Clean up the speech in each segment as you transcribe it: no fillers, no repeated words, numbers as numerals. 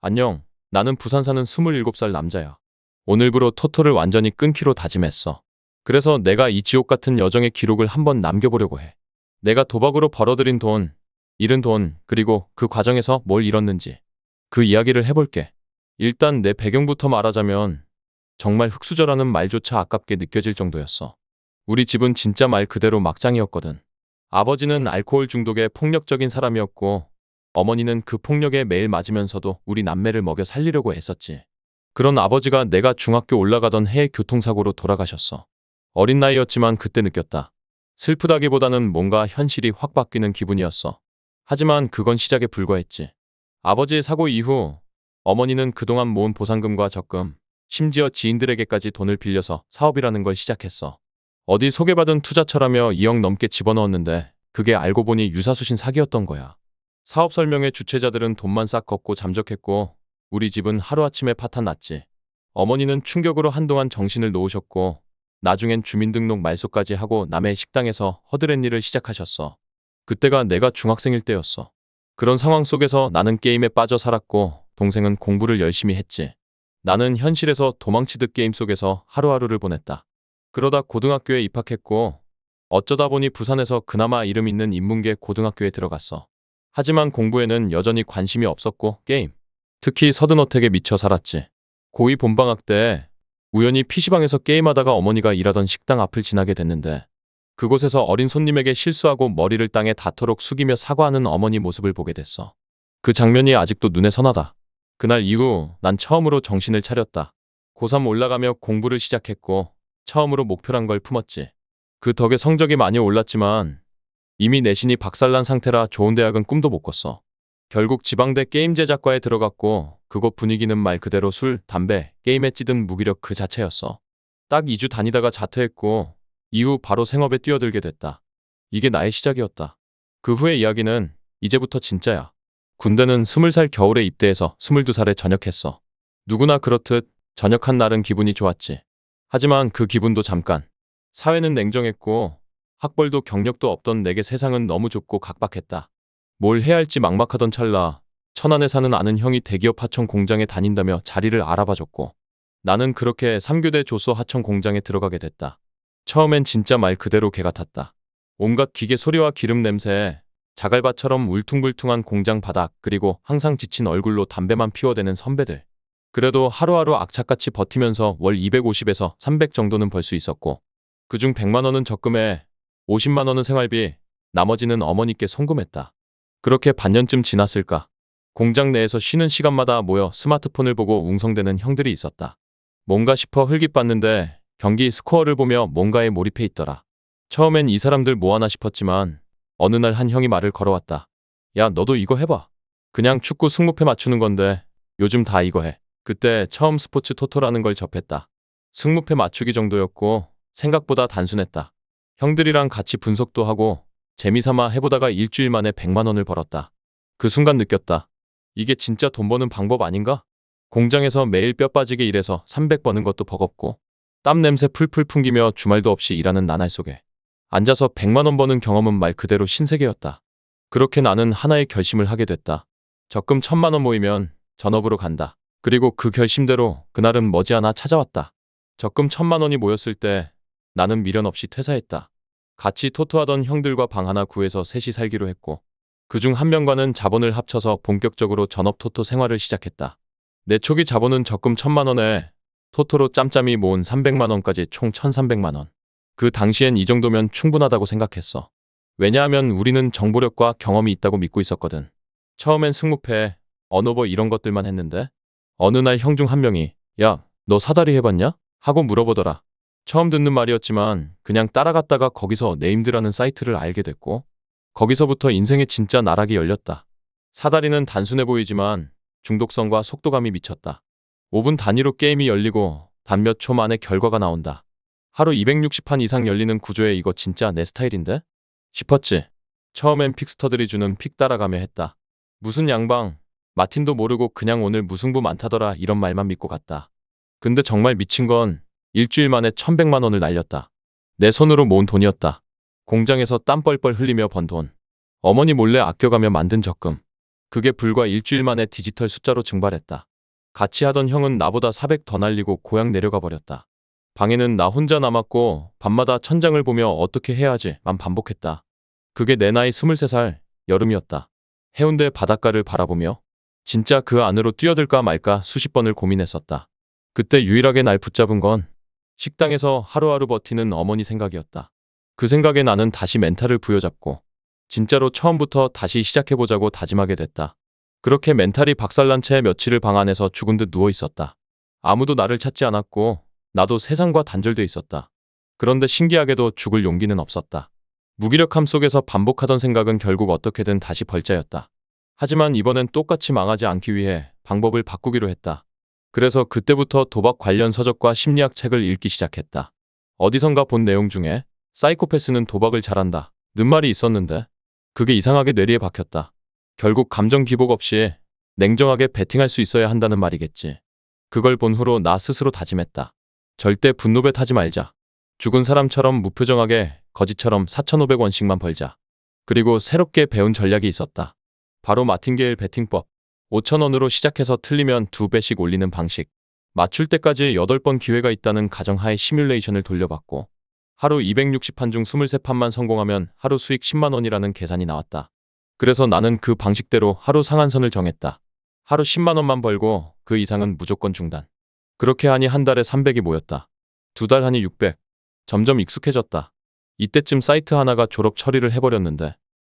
안녕. 나는 부산 사는 27살 남자야. 오늘부로 토토를 완전히 끊기로 다짐했어. 그래서 내가 이 지옥 같은 여정의 기록을 한번 남겨보려고 해. 내가 도박으로 벌어들인 돈, 잃은 돈, 그리고 그 과정에서 뭘 잃었는지 그 이야기를 해볼게. 일단 내 배경부터 말하자면 정말 흙수저라는 말조차 아깝게 느껴질 정도였어. 우리 집은 진짜 말 그대로 막장이었거든. 아버지는 알코올 중독의 폭력적인 사람이었고 어머니는 그 폭력에 매일 맞으면서도 우리 남매를 먹여 살리려고 애썼지. 그런 아버지가 내가 중학교 올라가던 해에 교통사고로 돌아가셨어. 어린 나이였지만 그때 느꼈다. 슬프다기보다는 뭔가 현실이 확 바뀌는 기분이었어. 하지만 그건 시작에 불과했지. 아버지의 사고 이후 어머니는 그동안 모은 보상금과 적금, 심지어 지인들에게까지 돈을 빌려서 사업이라는 걸 시작했어. 어디 소개받은 투자처라며 2억 넘게 집어넣었는데 그게 알고 보니 유사수신 사기였던 거야. 사업 설명회 주최자들은 돈만 싹 걷고 잠적했고 우리 집은 하루아침에 파탄 났지. 어머니는 충격으로 한동안 정신을 놓으셨고 나중엔 주민등록 말소까지 하고 남의 식당에서 허드렛 일을 시작하셨어. 그때가 내가 중학생일 때였어. 그런 상황 속에서 나는 게임에 빠져 살았고 동생은 공부를 열심히 했지. 나는 현실에서 도망치듯 게임 속에서 하루하루를 보냈다. 그러다 고등학교에 입학했고 어쩌다 보니 부산에서 그나마 이름 있는 인문계 고등학교에 들어갔어. 하지만 공부에는 여전히 관심이 없었고 게임, 특히 서든어택에 미쳐 살았지. 고2 본방학 때 우연히 PC방에서 게임하다가 어머니가 일하던 식당 앞을 지나게 됐는데 그곳에서 어린 손님에게 실수하고 머리를 땅에 닿도록 숙이며 사과하는 어머니 모습을 보게 됐어. 그 장면이 아직도 눈에 선하다. 그날 이후 난 처음으로 정신을 차렸다. 고3 올라가며 공부를 시작했고 처음으로 목표란 걸 품었지. 그 덕에 성적이 많이 올랐지만 이미 내신이 박살난 상태라 좋은 대학은 꿈도 못 꿨어. 결국 지방대 게임 제작과에 들어갔고 그곳 분위기는 말 그대로 술, 담배, 게임에 찌든 무기력 그 자체였어. 딱 2주 다니다가 자퇴했고 이후 바로 생업에 뛰어들게 됐다. 이게 나의 시작이었다. 그 후의 이야기는 이제부터 진짜야. 군대는 20살 겨울에 입대해서 22살에 전역했어. 누구나 그렇듯 전역한 날은 기분이 좋았지. 하지만 그 기분도 잠깐. 사회는 냉정했고 학벌도 경력도 없던 내게 세상은 너무 좁고 각박했다. 뭘 해야 할지 막막하던 찰나 천안에 사는 아는 형이 대기업 하청 공장에 다닌다며 자리를 알아봐줬고 나는 그렇게 3교대 조소 하청 공장에 들어가게 됐다. 처음엔 진짜 말 그대로 개 같았다. 온갖 기계 소리와 기름 냄새에 자갈밭처럼 울퉁불퉁한 공장 바닥 그리고 항상 지친 얼굴로 담배만 피워대는 선배들. 그래도 하루하루 악착같이 버티면서 월 250에서 300 정도는 벌 수 있었고 그중 100만 원은 적금에 50만 원은 생활비, 나머지는 어머니께 송금했다. 그렇게 반년쯤 지났을까. 공장 내에서 쉬는 시간마다 모여 스마트폰을 보고 웅성대는 형들이 있었다. 뭔가 싶어 흘깃봤는데 경기 스코어를 보며 뭔가에 몰입해 있더라. 처음엔 이 사람들 뭐하나 싶었지만 어느 날 한 형이 말을 걸어왔다. 야, 너도 이거 해봐. 그냥 축구 승무패 맞추는 건데 요즘 다 이거 해. 그때 처음 스포츠 토토라는 걸 접했다. 승무패 맞추기 정도였고 생각보다 단순했다. 형들이랑 같이 분석도 하고 재미삼아 해보다가 일주일 만에 100만 원을 벌었다. 그 순간 느꼈다. 이게 진짜 돈 버는 방법 아닌가? 공장에서 매일 뼈 빠지게 일해서 300 버는 것도 버겁고 땀 냄새 풀풀 풍기며 주말도 없이 일하는 나날 속에 앉아서 100만 원 버는 경험은 말 그대로 신세계였다. 그렇게 나는 하나의 결심을 하게 됐다. 적금 1000만 원 모이면 전업으로 간다. 그리고 그 결심대로 그날은 머지않아 찾아왔다. 적금 1000만 원이 모였을 때 나는 미련 없이 퇴사했다. 같이 토토하던 형들과 방 하나 구해서 셋이 살기로 했고 그중 한 명과는 자본을 합쳐서 본격적으로 전업 토토 생활을 시작했다. 내 초기 자본은 적금 1000만 원에 토토로 짬짬이 모은 300만 원까지 총 1300만 원. 그 당시엔 이 정도면 충분하다고 생각했어. 왜냐하면 우리는 정보력과 경험이 있다고 믿고 있었거든. 처음엔 승무패, 언어버 이런 것들만 했는데 어느 날 형 중 한 명이 야, 너 사다리 해봤냐? 하고 물어보더라. 처음 듣는 말이었지만 그냥 따라갔다가 거기서 네임드라는 사이트를 알게 됐고 거기서부터 인생의 진짜 나락이 열렸다. 사다리는 단순해 보이지만 중독성과 속도감이 미쳤다. 5분 단위로 게임이 열리고 단 몇 초 만에 결과가 나온다. 하루 260판 이상 열리는 구조에 이거 진짜 내 스타일인데? 싶었지. 처음엔 픽스터들이 주는 픽 따라가며 했다. 무슨 양방, 마틴도 모르고 그냥 오늘 무승부 많다더라 이런 말만 믿고 갔다. 근데 정말 미친 건 일주일 만에 1100만 원을 날렸다. 내 손으로 모은 돈이었다. 공장에서 땀 뻘뻘 흘리며 번 돈. 어머니 몰래 아껴가며 만든 적금. 그게 불과 일주일 만에 디지털 숫자로 증발했다. 같이 하던 형은 나보다 400 더 날리고 고향 내려가 버렸다. 방에는 나 혼자 남았고 밤마다 천장을 보며 어떻게 해야 하지만 반복했다. 그게 내 나이 23살 여름이었다. 해운대 바닷가를 바라보며 진짜 그 안으로 뛰어들까 말까 수십 번을 고민했었다. 그때 유일하게 날 붙잡은 건 식당에서 하루하루 버티는 어머니 생각이었다. 그 생각에 나는 다시 멘탈을 부여잡고 진짜로 처음부터 다시 시작해보자고 다짐하게 됐다. 그렇게 멘탈이 박살난 채 며칠을 방 안에서 죽은 듯 누워 있었다. 아무도 나를 찾지 않았고 나도 세상과 단절돼 있었다. 그런데 신기하게도 죽을 용기는 없었다. 무기력함 속에서 반복하던 생각은 결국 어떻게든 다시 벌자였다. 하지만 이번엔 똑같이 망하지 않기 위해 방법을 바꾸기로 했다. 그래서 그때부터 도박 관련 서적과 심리학 책을 읽기 시작했다. 어디선가 본 내용 중에 사이코패스는 도박을 잘한다 는 말이 있었는데 그게 이상하게 뇌리에 박혔다. 결국 감정 기복 없이 냉정하게 베팅할 수 있어야 한다는 말이겠지. 그걸 본 후로 나 스스로 다짐했다. 절대 분노배 타지 말자. 죽은 사람처럼 무표정하게 거지처럼 4,500원씩만 벌자. 그리고 새롭게 배운 전략이 있었다. 바로 마틴게일 베팅법. 5,000원으로 시작해서 틀리면 2배씩 올리는 방식. 맞출 때까지 8번 기회가 있다는 가정하에 시뮬레이션을 돌려봤고 하루 260판 중 23판만 성공하면 하루 수익 10만 원이라는 계산이 나왔다. 그래서 나는 그 방식대로 하루 상한선을 정했다. 하루 10만 원만 벌고 그 이상은 무조건 중단. 그렇게 하니 한 달에 300이 모였다. 2달 하니 600. 점점 익숙해졌다. 이때쯤 사이트 하나가 졸업 처리를 해버렸는데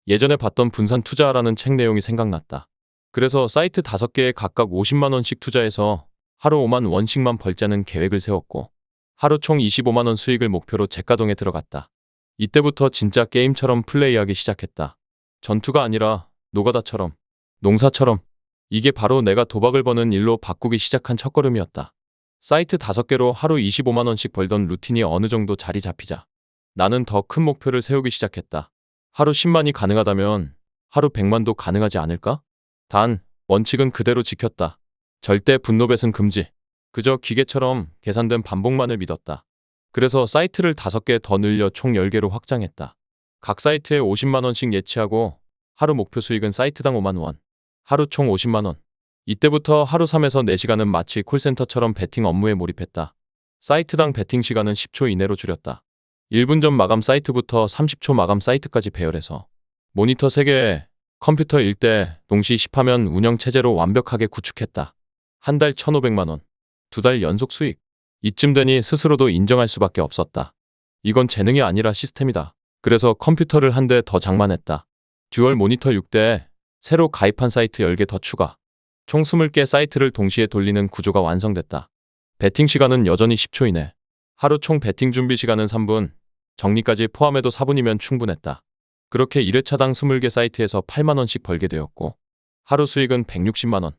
예전에 봤던 분산 투자라는 책 내용이 생각났다. 그래서 사이트 5개에 각각 50만 원씩 투자해서 하루 5만 원씩만 벌자는 계획을 세웠고 하루 총 25만 원 수익을 목표로 재가동에 들어갔다. 이때부터 진짜 게임처럼 플레이하기 시작했다. 전투가 아니라 노가다처럼, 농사처럼. 이게 바로 내가 도박을 버는 일로 바꾸기 시작한 첫걸음이었다. 사이트 5개로 하루 25만 원씩 벌던 루틴이 어느 정도 자리 잡히자 나는 더 큰 목표를 세우기 시작했다. 하루 10만이 가능하다면 하루 100만도 가능하지 않을까? 단, 원칙은 그대로 지켰다. 절대 분노배승 금지. 그저 기계처럼 계산된 반복만을 믿었다. 그래서 사이트를 5개 더 늘려 총 10개로 확장했다. 각 사이트에 50만 원씩 예치하고 하루 목표 수익은 사이트당 5만 원. 하루 총 50만 원. 이때부터 하루 3에서 4시간은 마치 콜센터처럼 베팅 업무에 몰입했다. 사이트당 베팅 시간은 10초 이내로 줄였다. 1분 전 마감 사이트부터 30초 마감 사이트까지 배열해서 모니터 3개에 컴퓨터 1대 동시 10화면 운영체제로 완벽하게 구축했다. 한 달 1,500만 원. 2달 연속 수익. 이쯤 되니 스스로도 인정할 수밖에 없었다. 이건 재능이 아니라 시스템이다. 그래서 컴퓨터를 한 대 더 장만했다. 듀얼 모니터 6대에 새로 가입한 사이트 10개 더 추가. 총 20개 사이트를 동시에 돌리는 구조가 완성됐다. 베팅 시간은 여전히 10초 이내. 하루 총 베팅 준비 시간은 3분. 정리까지 포함해도 4분이면 충분했다. 그렇게 1회차당 20개 사이트에서 8만 원씩 벌게 되었고 하루 수익은 160만 원.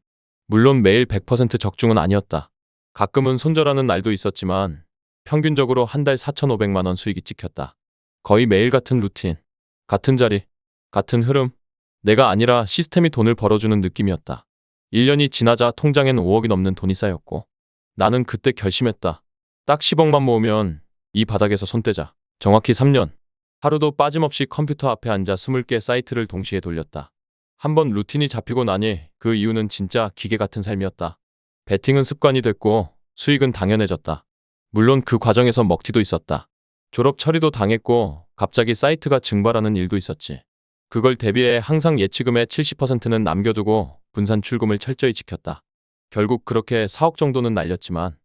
물론 매일 100% 적중은 아니었다. 가끔은 손절하는 날도 있었지만 평균적으로 한 달 4,500만 원 수익이 찍혔다. 거의 매일 같은 루틴, 같은 자리, 같은 흐름. 내가 아니라 시스템이 돈을 벌어주는 느낌이었다. 1년이 지나자 통장엔 5억이 넘는 돈이 쌓였고 나는 그때 결심했다. 딱 10억만 모으면 이 바닥에서 손 떼자. 정확히 3년. 하루도 빠짐없이 컴퓨터 앞에 앉아 20개 사이트를 동시에 돌렸다. 한번 루틴이 잡히고 나니 그 이유는 진짜 기계 같은 삶이었다. 베팅은 습관이 됐고 수익은 당연해졌다. 물론 그 과정에서 먹튀도 있었다. 졸업 처리도 당했고 갑자기 사이트가 증발하는 일도 있었지. 그걸 대비해 항상 예치금의 70%는 남겨두고 분산 출금을 철저히 지켰다. 결국 그렇게 4억 정도는 날렸지만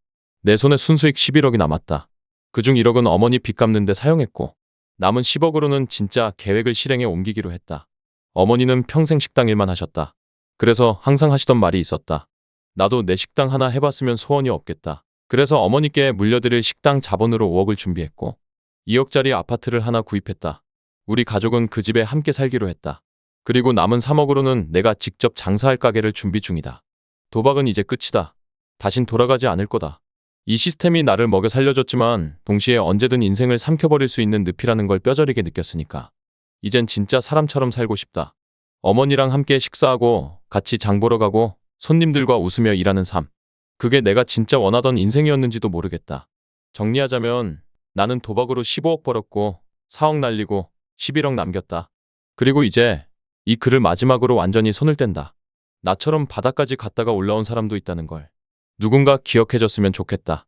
내 손에 순수익 11억이 남았다. 그중 1억은 어머니 빚 갚는 데 사용했고 남은 10억으로는 진짜 계획을 실행에 옮기기로 했다. 어머니는 평생 식당 일만 하셨다. 그래서 항상 하시던 말이 있었다. 나도 내 식당 하나 해봤으면 소원이 없겠다. 그래서 어머니께 물려드릴 식당 자본으로 5억을 준비했고 2억짜리 아파트를 하나 구입했다. 우리 가족은 그 집에 함께 살기로 했다. 그리고 남은 3억으로는 내가 직접 장사할 가게를 준비 중이다. 도박은 이제 끝이다. 다신 돌아가지 않을 거다. 이 시스템이 나를 먹여 살려줬지만 동시에 언제든 인생을 삼켜버릴 수 있는 늪이라는 걸 뼈저리게 느꼈으니까. 이젠 진짜 사람처럼 살고 싶다. 어머니랑 함께 식사하고 같이 장 보러 가고 손님들과 웃으며 일하는 삶. 그게 내가 진짜 원하던 인생이었는지도 모르겠다. 정리하자면 나는 도박으로 15억 벌었고 4억 날리고 11억 남겼다. 그리고 이제 이 글을 마지막으로 완전히 손을 뗀다. 나처럼 바다까지 갔다가 올라온 사람도 있다는 걸 누군가 기억해줬으면 좋겠다.